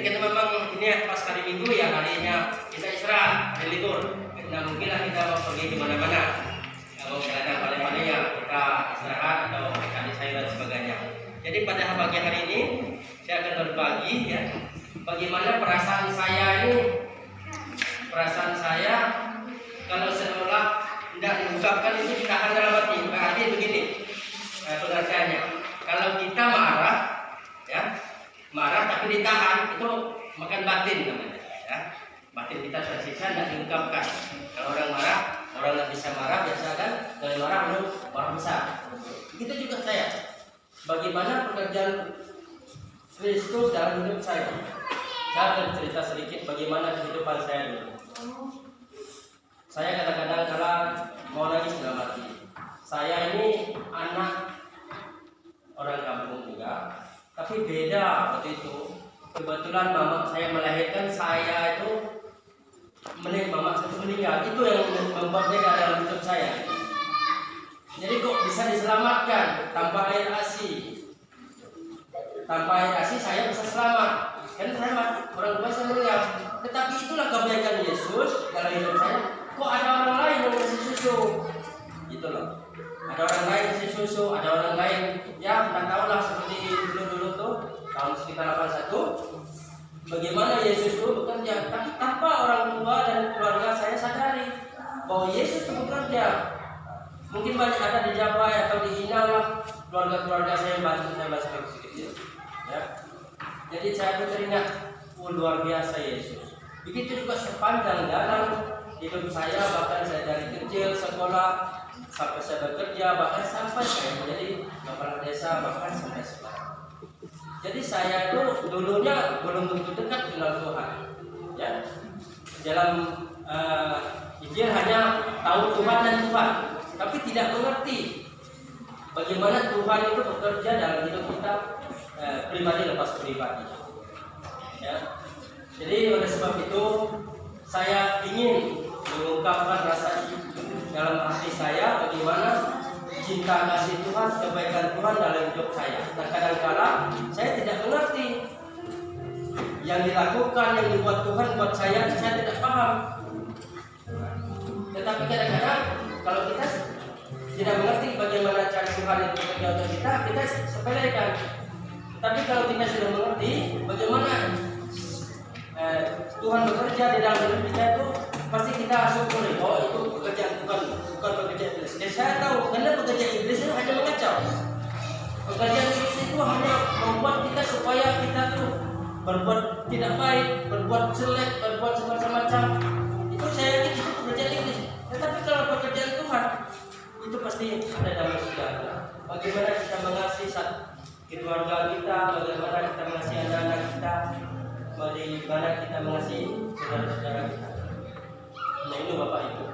kita memang ini pas hari Minggu ya, harinya kita istirahat, hari libur. Nah mungkinlah kita mau pergi di mana-mana, mau jalan pada-padanya kita istirahat atau makan sayur dan sebagainya. Jadi pada pagi hari ini saya akan berbagi ya, bagaimana perasaan saya ini, perasaan saya kalau seolah tidak diungkapkan itu ditahan dalam hati. Berarti begini pengertiannya. Kalau kita marah, ya marah tapi ditahan, itu makan batin namanya. Ya. Batin kita tersiksa tidak diungkapkan. Kalau orang marah, orang yang bisa marah biasa kan dari marah menurut orang besar. Begitu juga saya. Bagaimana pekerjaan Kristus dalam hidup saya? Saya akan cerita sedikit bagaimana kehidupan saya dulu. Saya kadang-kadang kalau mau nangis dalam hati. Saya ini anak orang kampung juga, tapi beda waktu itu. Kebetulan mama saya melahirkan saya itu mama saya meninggal. Itu yang membuat beda dalam hidup saya. Jadi kok bisa diselamatkan tanpa air ASI? Tanpa air ASI saya bisa selamat. Kan saya mati, orang tua saya meninggal. Tetapi itulah kebaikan Yesus dalam hidup saya. Kok ada orang lain yang kasih susu? Gitu loh. Ada orang lain kasih susu, ada orang lain ya nggak tahu lah seperti dulu tuh tahun sekitar 81. Bagaimana Yesus itu bekerja, tapi tanpa orang tua dan keluarga saya sadari bahwa Yesus itu bekerja. Mungkin banyak ada di Jawa atau di Ina lah keluarga-keluarga saya bantu saya masuk sedikit ya. Jadi saya pun teringat luar biasa Yesus. Begitu juga sepanjang jalan hidup saya, bahkan saya dari kecil sekolah sampai saya bekerja, bahkan sampai saya menjadi kepala desa, bahkan sampai sekarang. Jadi saya itu dulunya belum begitu dekat dengan Tuhan ya. Dalam Injil hanya tahu Tuhan dan Tuhan, tapi tidak mengerti bagaimana Tuhan itu bekerja dalam hidup kita pribadi lepas pribadi ya. Jadi oleh sebab itu saya ingin mengungkapkan rasa dalam hati saya bagaimana cinta kasih Tuhan, kebaikan Tuhan dalam hidup saya. Dan kadang-kala saya tidak mengerti yang dilakukan, yang dibuat Tuhan buat saya tidak paham. Tetapi kadang-kadang kalau kita tidak mengerti bagaimana cara Tuhan itu bekerja untuk kita sepelekan. Tapi kalau kita sudah mengerti bagaimana Tuhan bekerja di dalam hidup kita itu, pasti kita syukuri. Oh itu pekerjaan Tuhan, bukan pekerjaan iblis. Dan saya tahu karena pekerjaan iblis itu hanya mengacau. Pekerjaan iblis itu hanya membuat kita supaya kita tuh berbuat tidak baik, berbuat jelek, berbuat semacam-macam. Itu saya yakin itu pekerjaan iblis. Tetapi kalau pekerjaan Tuhan itu pasti ada damai sejahtera. Bagaimana kita mengasihi keluarga kita, bagaimana kita mengasihi anak-anak kita, bagaimana kita mengasihi saudara-saudara kita. Nah itu Bapak Ibu.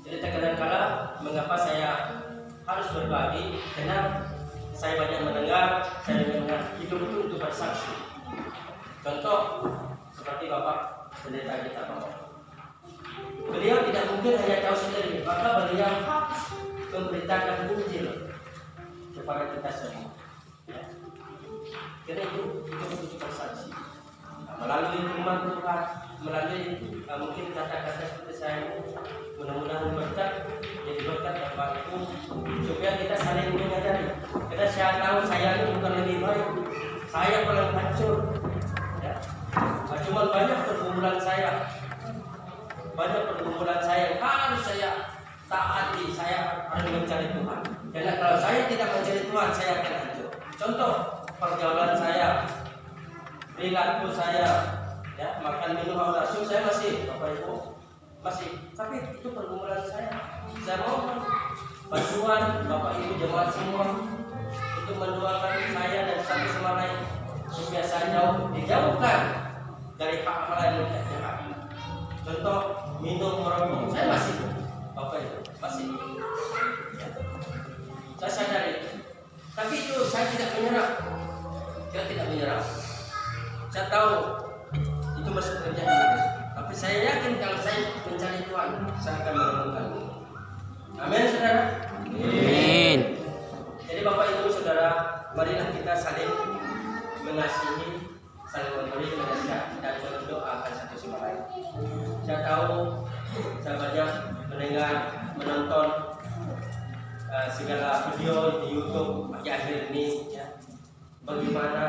Jadi kadang-kala mengapa saya harus berbagi, karena saya banyak mendengar, saya mendengar hidup itu untuk bersaksi. Contoh seperti Bapak pendeta kita Bapak. Beliau tidak mungkin hanya tahu sendiri, maka beliau harus memberitakan Injil kepada kita semua. Ya. Karena itu untuk bersaksi. Melalui firman Tuhan, melalui mungkin kata-kata seperti saya ini, mudah-mudahan berkat, jadi berkat Bapak Ibu, supaya kita saling menyadari. Karena saya tahu saya ini bukan lebih baik, saya paling hancur. Ya. Cuma banyak pergumulan saya yang harus saya taati, saya harus mencari Tuhan. Karena kalau saya tidak mencari Tuhan, saya akan hancur. Contoh pergaulan saya, perilaku saya, ya makan minum hawa nafsu saya masih, Bapak Ibu masih. Tapi itu pergumulan saya. Saya mohon bantuan Bapak Ibu jemaat semua untuk mendoakan saya dan satu sama lain supaya saya dijauhkan dari hal-hal yang tidak jahat. Contoh minum merokok, saya masih, Bapak Ibu masih. Ya. Saya sadari. Tapi itu saya tidak menyerah. Saya tidak menyerah. Saya tahu itu masih kerjaan Yesus. Tapi saya yakin kalau saya mencari Tuhan, saya akan menemukan. Amin, saudara. Amin. Jadi Bapak Ibu Saudara, marilah kita saling mengasihi, saling memberi dan mendoakan satu sama lain. Saya tahu saya banyak mendengar, menonton segala video di YouTube akhir-akhir ini, ya, bagaimana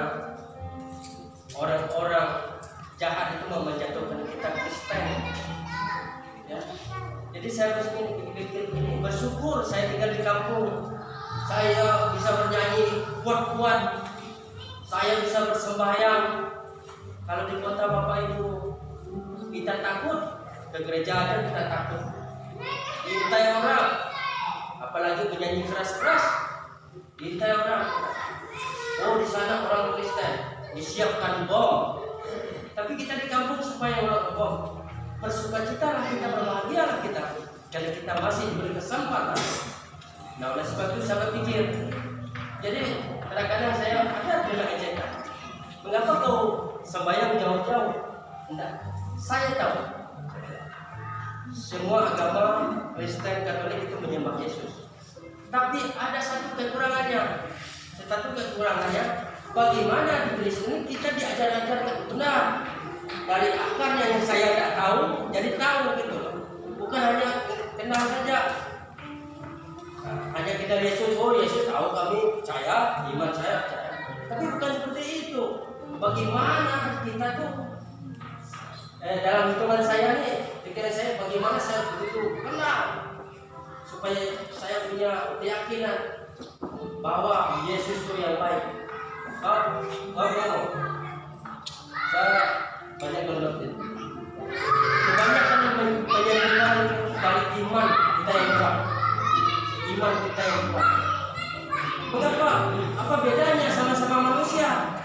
orang-orang jahat itu mau menjatuhkan kita Kristen, ya. Jadi saya harus pikir ini, bersyukur saya tinggal di kampung, saya bisa bernyanyi kuat-kuat, saya bisa bersembahyang. Kalau di kota Bapak Ibu kita takut ke gereja aja, kita takut diintai orang, apalagi penyanyi keras-keras diintai orang. Oh, di sana orang Kristen disiapkan bom, tapi kita di kampung supaya orang bom. Bersukacitalah kita, berbahagialah kita, karena kita masih diberi kesempatan. Nah, oleh sebab itu saya berpikir, jadi kadang-kadang saya ada bilang ejekan, mengapa kau sembahyang jauh-jauh? Enggak, saya tahu semua agama Kristen, Katolik itu menyembah Yesus, tapi ada satu kekurangannya. Bagaimana di Kristen kita diajar-ajar benar. Dari akarnya yang saya tidak tahu, jadi tahu gitu. Bukan hanya kenal saja. Nah, hanya kita Yesus, oh Yesus tahu, kami percaya, iman saya percaya. Tapi bukan seperti itu. Bagaimana kita tuh dalam hitungan saya nih, pikiran saya bagaimana saya begitu kenal supaya saya punya keyakinan bahwa Yesus itu yang baik. Saya banyak mendoktrin. Kebanyakan menyebutkan dari iman kita yang kuat, iman kita yang kuat. Mengapa? Apa bedanya sama-sama manusia?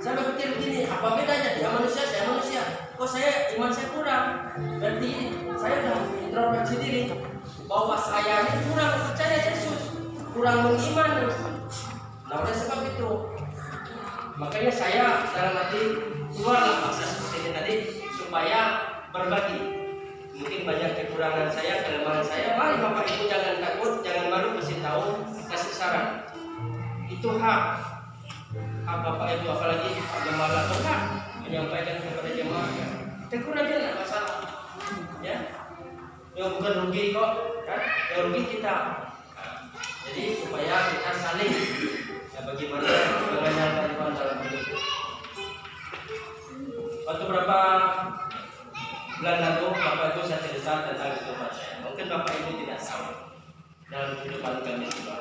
Saya berpikir begini, apa bedanya? Dia manusia, saya manusia. Kok saya iman saya kurang? Berarti saya sudah introspeksi diri bahwa saya ini kurang percaya Yesus, kurang mengimani. Nah, oleh sebab itu, makanya saya dalam hati keluarlah bahasa seperti ini tadi supaya berbagi. Mungkin banyak kekurangan saya, kelemahan saya. Mari Bapak Ibu jangan takut, jangan malu, kasih tahu, kasih saran. Itu hak Bapak Ibu, apalagi jemaat berhak menyampaikan kepada jemaah. Tegur aja nggak masalah, ya. Yang bukan rugi kok, kan? Yang rugi kita. Jadi supaya kita saling, ya, bagaimana mengandalkan Tuhan dalam hidup. Waktu berapa bulan lalu Bapak Ibu saya cerita tentang kehidupan saya. Mungkin Bapak Ibu tidak tahu dalam kehidupan kami semua.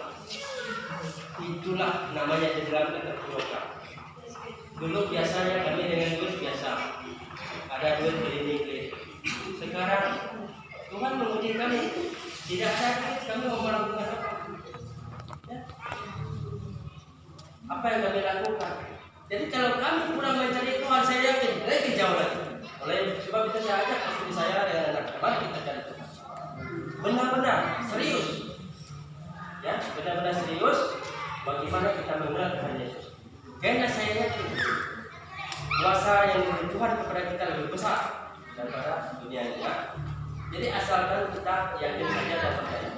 Itulah namanya dibilang keterpurukan. Dulu biasanya kami dengan duit biasa, ada duit keliling-keliling. Sekarang Tuhan menguji kami, tidak ada duit, kami mau melakukan apa? Ya. Apa yang kami lakukan? Jadi kalau kami kurang mencari Tuhan, saya yakin lebih jauh lagi. Oleh sebab itu saya ajak istri saya dengan anak, mari kita cari Tuhan. Benar-benar serius, ya, benar-benar serius. Bagaimana kita mengenal Tuhan Yesus? Karena saya yakin kuasa yang dari Tuhan kepada kita lebih besar daripada dunia ini. Ya? Jadi asalkan kita yakin saja dan percaya.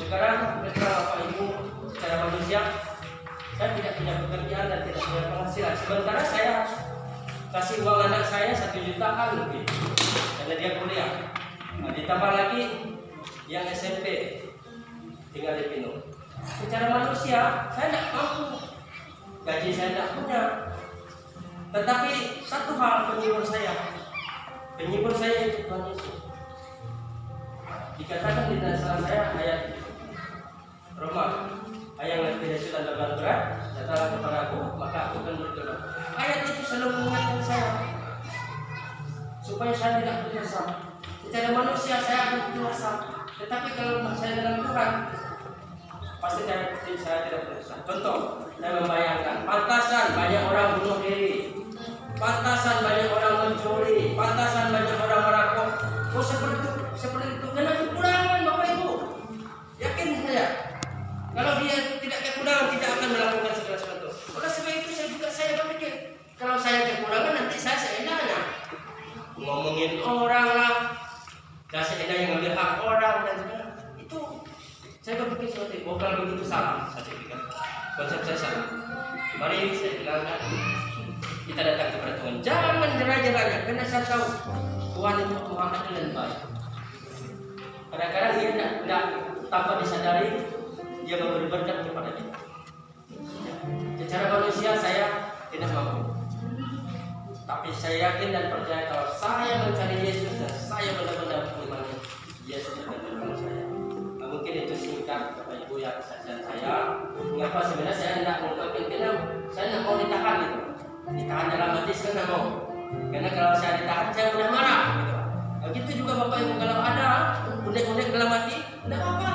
Sekarang Bapak Ibu secara manusia, saya tidak punya pekerjaan dan tidak punya penghasilan. Sementara saya kasih uang anak saya 1 jutaan lebih karena dia kuliah. Nah, ditambah lagi yang SMP tinggal di Pino. Secara manusia saya tidak mampu, gaji saya tidak punya. Tetapi satu hal penghibur saya itu Tuhan Yesus. Dikatakan di dasar saya ayat Roma, ayat yang tidak sudah beban berat, datanglah kepada aku, maka aku akan bertobat. Ayat itu selalu mengingatkan saya supaya saya tidak berdosa. Secara manusia saya akan berdosa, tetapi kalau saya dalam Tuhan, pasti saya tidak berdosa. Contoh, saya membayangkan, pantasan banyak orang bunuh diri, pantasan banyak orang mencuri, pantasan banyak orang merampok. Oh seperti itu, karena kekurangan Bapak Ibu. Yakin saya, kalau dia tidak kekurangan tidak akan melakukan segala sesuatu. Oleh sebab itu saya berpikir, kalau saya kekurangan nanti saya seenaknya ngomongin orang lah, saya seenaknya ngambil hak orang dan sebagainya. Itu saya berpikir seperti itu. Kalau begitu salah, saya pikir konsep saya salah. Mari saya bilangkan kita datang kepada Tuhan, jangan jerai-jerainya, karena saya tahu Tuhan itu Tuhan adil dan baik. Kadang-kadang dia tidak tanpa disadari dia memberi berkat kepada kita. Secara manusia saya tidak mampu, tapi saya yakin dan percaya kalau saya mencari Yesus dan saya benar-benar mengimani Yesus akan menolong saya. Mungkin itu singkat Bapak Ibu yang kesaksian saya. Mengapa sebenarnya saya tidak mengungkapkan, karena saya tidak mau ditahan gitu. Ditahan dalam hati saya tidak mau. Karena kalau saya ditahan saya mudah marah gitu. Begitu juga Bapak Ibu, kalau ada unek-unek dalam hati, tidak apa-apa.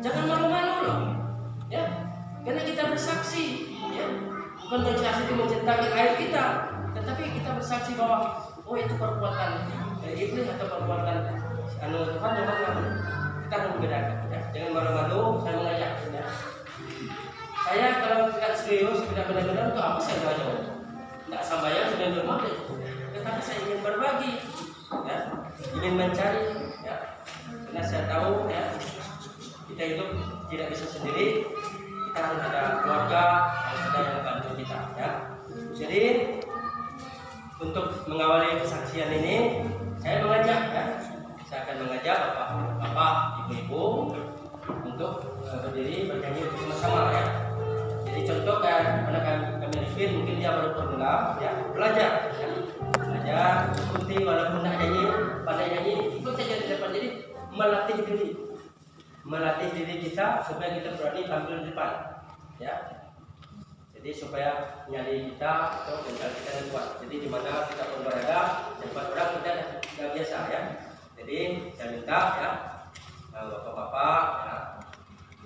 Jangan malu-malu loh. Ya. Karena kita bersaksi, ya. Bukan bersaksi itu mencintai air kita, tetapi kita bersaksi bahwa oh itu perbuatan iblis atau perbuatan Tuhan yang mengaku. Kita membedakan, ya. Jangan malu-malu. Saya mengajak, ya. Saya kalau tidak serius, tidak benar-benar untuk apa saya belajar? Tidak sambayang sudah normal, tetapi saya ingin berbagi, ya. Ingin mencari, ya. Karena saya tahu, ya, kita hidup tidak bisa sendiri. Kita harus ada keluarga, harus ada yang bantu kita, ya. Jadi untuk mengawali kesaksian ini, saya mengajak, ya. Saya akan mengajak bapak, ibu-ibu untuk berdiri bernyanyi bersama-sama, ya. Jadi contoh kayak anak kami Rifin, mungkin dia baru pemula, ya, belajar, ya. Belajar, ikuti walaupun tidak nyanyi, pandai nyanyi, ikut saja di depan. Jadi melatih diri kita supaya kita berani tampil di depan, ya. Jadi supaya nyali kita atau mental kita yang kuat. Jadi di mana kita pun berada, tempat orang kita sudah biasa, ya. Jadi saya minta, ya, bapak-bapak, ya,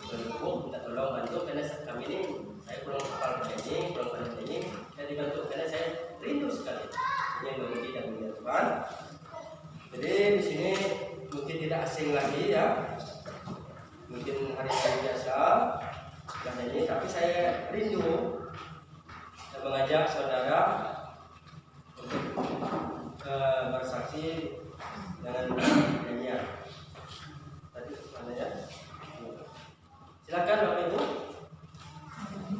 ibu minta tolong bantu, karena kami ini saya kurang hafal bernyanyi, kurang pandai bernyanyi, saya dibantu karena saya rindu sekali ingin memuji dan memuliakan Tuhan. Jadi di sini mungkin tidak asing lagi, ya, mungkin hari saya biasa bernyanyi, tapi saya rindu dan mengajak saudara untuk bersaksi dengan nyanyian. Tadi mana, ya? Silakan Bapak Ibu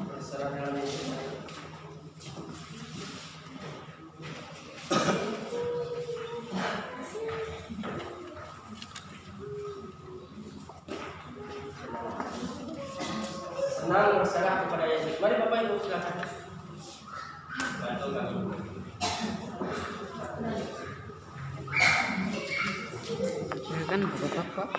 berserah dalam ini. Senang berserah kepada Yesus. Mari Bapak Ibu silakan bantu kami. Silakan Bapak.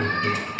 Thank you.